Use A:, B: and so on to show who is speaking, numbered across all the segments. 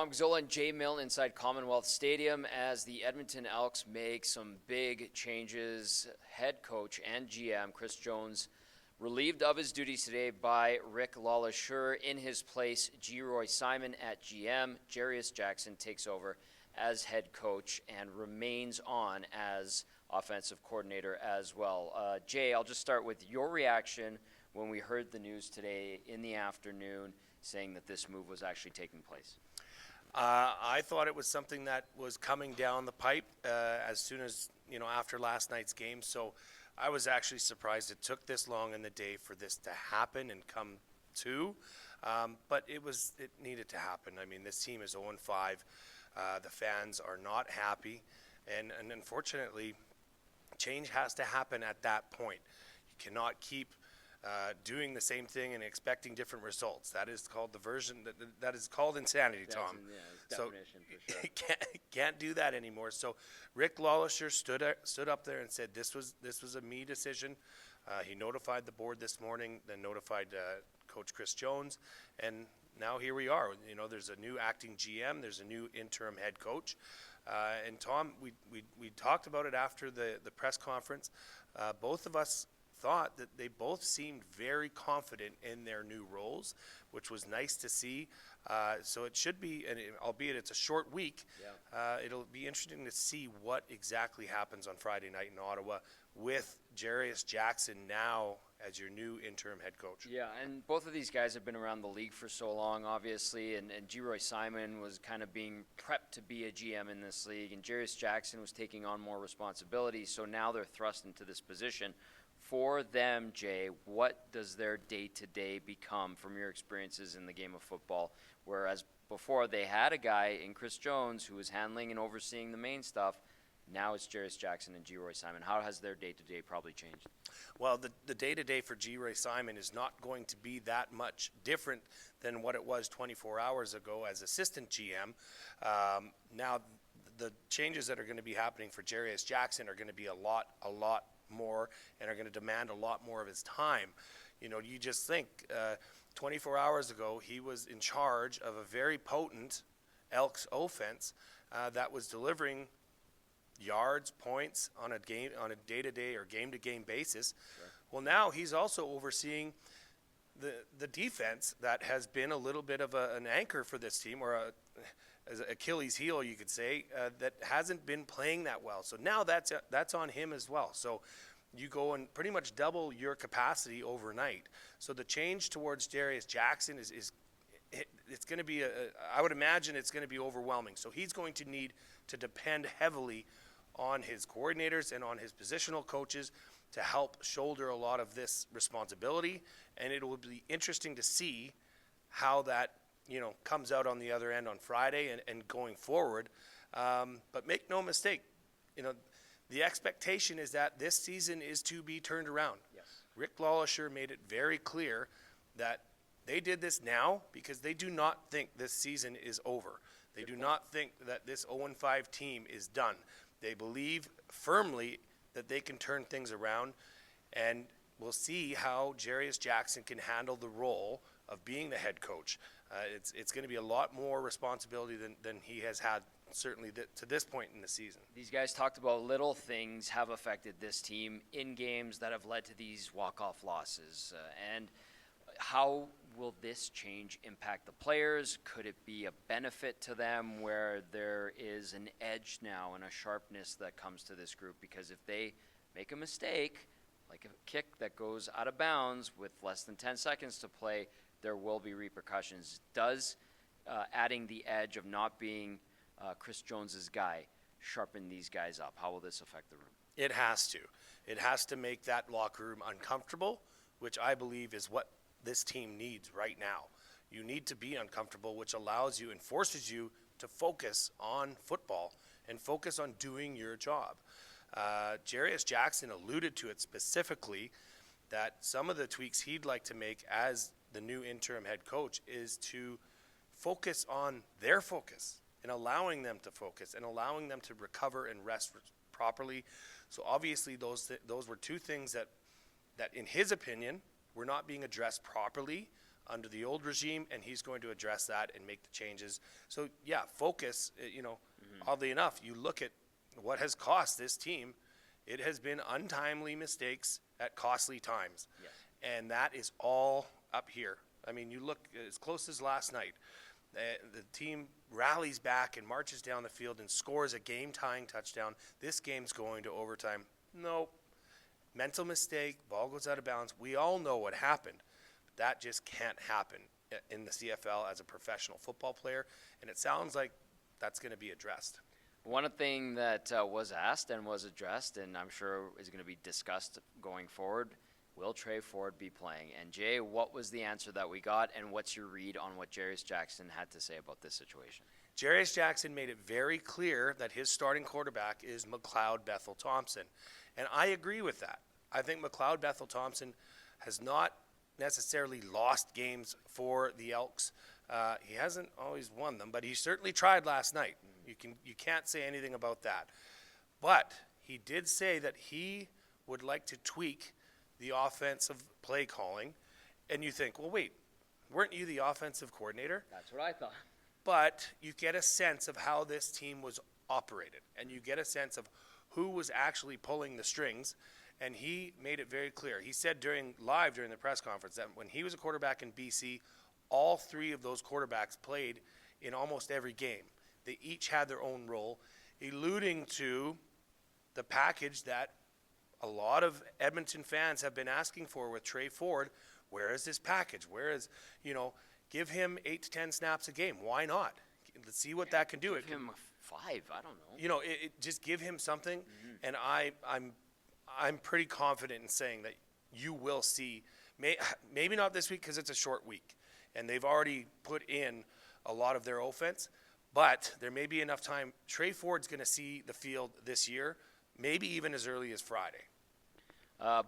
A: Tom Gazzola and Jay Milne inside Commonwealth Stadium as the Edmonton Elks make some big changes. Head coach and GM Chris Jones relieved of his duties today by Rick Lalasheur. In his place, G. Roy Simon at GM. Jarius Jackson takes over as head coach and remains on as offensive coordinator as well. Jay, I'll just start with your reaction when we heard the news today in the afternoon saying that this move was actually taking place.
B: I thought it was something that was coming down the pipe as soon as, after last night's game. So I was actually surprised it took this long in the day for this to happen and come to. But it needed to happen. I mean, this team is 0-5. The fans are not happy. And unfortunately, change has to happen at that point. You cannot keep doing the same thing and expecting different results. That is called that is called insanity, Tom. So for sure. can't do that anymore. So Rick Lalasheur stood up there and said this was a me decision. He notified the board this morning, then notified Coach Chris Jones, and now here we are. There's a new acting GM, there's a new interim head coach. And Tom, we talked about it after the press conference. Both of us thought that they both seemed very confident in their new roles, which was nice to see. So it should be, albeit it's a short week, it'll be interesting to see what exactly happens on Friday night in Ottawa with Jarius Jackson now as your new interim head coach.
A: Yeah, and both of these guys have been around the league for so long, obviously, and G. Roy Simon was kind of being prepped to be a GM in this league, and Jarius Jackson was taking on more responsibility, so now they're thrust into this position. For them, Jay, what does their day-to-day become from your experiences in the game of football? Whereas before they had a guy in Chris Jones who was handling and overseeing the main stuff, now it's Jarius Jackson and G. Roy Simon. How has their day-to-day probably changed?
B: Well, the day-to-day for G. Roy Simon is not going to be that much different than what it was 24 hours ago as assistant GM. Now, the changes that are going to be happening for Jarius Jackson are going to be a lot more and are going to demand a lot more of his time. You just think 24 hours ago he was in charge of a very potent Elks offense that was delivering yards, points on a day-to-day or game-to-game basis. Sure. Well, now he's also overseeing the defense that has been a little bit of an anchor for this team, or as Achilles heel, you could say, that hasn't been playing that well. So now that's on him as well. So you go and pretty much double your capacity overnight. So the change towards Jarius Jackson it's going to be I would imagine it's going to be overwhelming. So he's going to need to depend heavily on his coordinators and on his positional coaches to help shoulder a lot of this responsibility. And it will be interesting to see how that comes out on the other end on Friday and going forward. But make no mistake, the expectation is that this season is to be turned around.
A: Yes.
B: Rick Lalasheur made it very clear that they did this now because they do not think this season is over. They do not think that this 0-5 team is done. They believe firmly that they can turn things around, and we'll see how Jarius Jackson can handle the role of being the head coach. It's going to be a lot more responsibility than he has had, certainly to this point in the season.
A: These guys talked about little things have affected this team in games that have led to these walk-off losses. And how will this change impact the players? Could it be a benefit to them where there is an edge now and a sharpness that comes to this group? Because if they make a mistake, like a kick that goes out of bounds with less than 10 seconds to play, there will be repercussions. Does adding the edge of not being Chris Jones's guy sharpen these guys up? How will this affect the room?
B: It has to. It has to make that locker room uncomfortable, which I believe is what this team needs right now. You need to be uncomfortable, which allows you and forces you to focus on football and focus on doing your job. Jarius Jackson alluded to it specifically, that some of the tweaks he'd like to make as the new interim head coach is to focus on their focus and allowing them to focus and allowing them to recover and rest properly. So obviously those were two things that in his opinion were not being addressed properly under the old regime, and he's going to address that and make the changes. So, yeah, focus, oddly enough, you look at what has cost this team. It has been untimely mistakes at costly times.
A: Yes.
B: And that is all up here. I mean, you look as close as last night. The team rallies back and marches down the field and scores a game-tying touchdown. This game's going to overtime. Nope. Mental mistake, ball goes out of bounds. We all know what happened. But that just can't happen in the CFL as a professional football player, and it sounds like that's going to be addressed.
A: One thing that was asked and was addressed, and I'm sure is going to be discussed going forward, will Tre Ford be playing? And Jay, what was the answer that we got, and what's your read on what Jarius Jackson had to say about this situation?
B: Jarius Jackson made it very clear that his starting quarterback is McLeod Bethel Thompson, and I agree with that. I think McLeod Bethel Thompson has not necessarily lost games for the Elks. He hasn't always won them, but he certainly tried last night. You can't say anything about that. But he did say that he would like to tweak the offensive play calling. And you think, well, wait, weren't you the offensive coordinator?
A: That's what I thought.
B: But you get a sense of how this team was operated, and you get a sense of who was actually pulling the strings. And he made it very clear. He said during the press conference that when he was a quarterback in BC, all three of those quarterbacks played in almost every game. They each had their own role, alluding to the package that a lot of Edmonton fans have been asking for with Tre Ford. Where is this package? Where is, give him 8 to 10 snaps a game. Why not? Let's see what that can do.
A: Give him 5, I don't know.
B: Just give him something, and I'm pretty confident in saying that you will see, maybe not this week because it's a short week, and they've already put in a lot of their offense, but there may be enough time. Tre Ford's going to see the field this year, maybe even as early as Friday.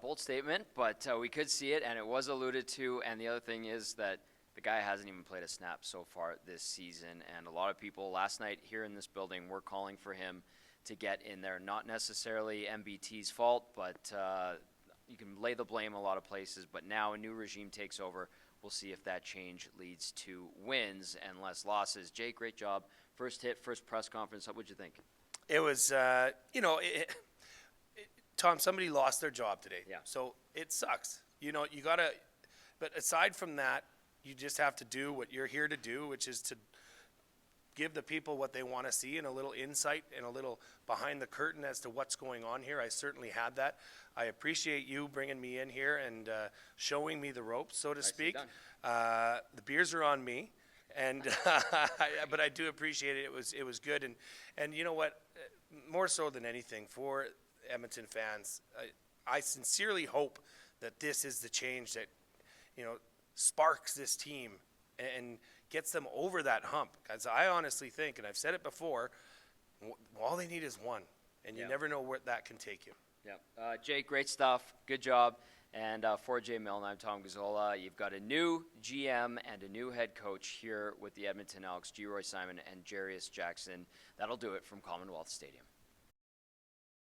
A: Bold statement, but we could see it, and it was alluded to, and the other thing is that the guy hasn't even played a snap so far this season, and a lot of people last night here in this building were calling for him to get in there. Not necessarily MBT's fault, but you can lay the blame a lot of places. But now a new regime takes over. We'll see if that change leads to wins and less losses. Jay, great job. First hit, first press conference. What would you think?
B: It was, Tom, somebody lost their job today.
A: Yeah.
B: So it sucks. You got to, but aside from that, you just have to do what you're here to do, which is to give the people what they want to see and a little insight and a little behind the curtain as to what's going on here. I certainly had that. I appreciate you bringing me in here and showing me the ropes, so to speak. The beers are on me, and but I do appreciate it. It was good, and you know what? More so than anything, for Edmonton fans, I sincerely hope that this is the change that sparks this team and gets them over that hump. Because I honestly think, and I've said it before, all they need is one, and you never know where that can take you.
A: Yeah. Jay, great stuff. Good job. And for Jay Milne, I'm Tom Gazzola. You've got a new GM and a new head coach here with the Edmonton Elks, G. Roy Simon and Jarius Jackson. That'll do it from Commonwealth Stadium.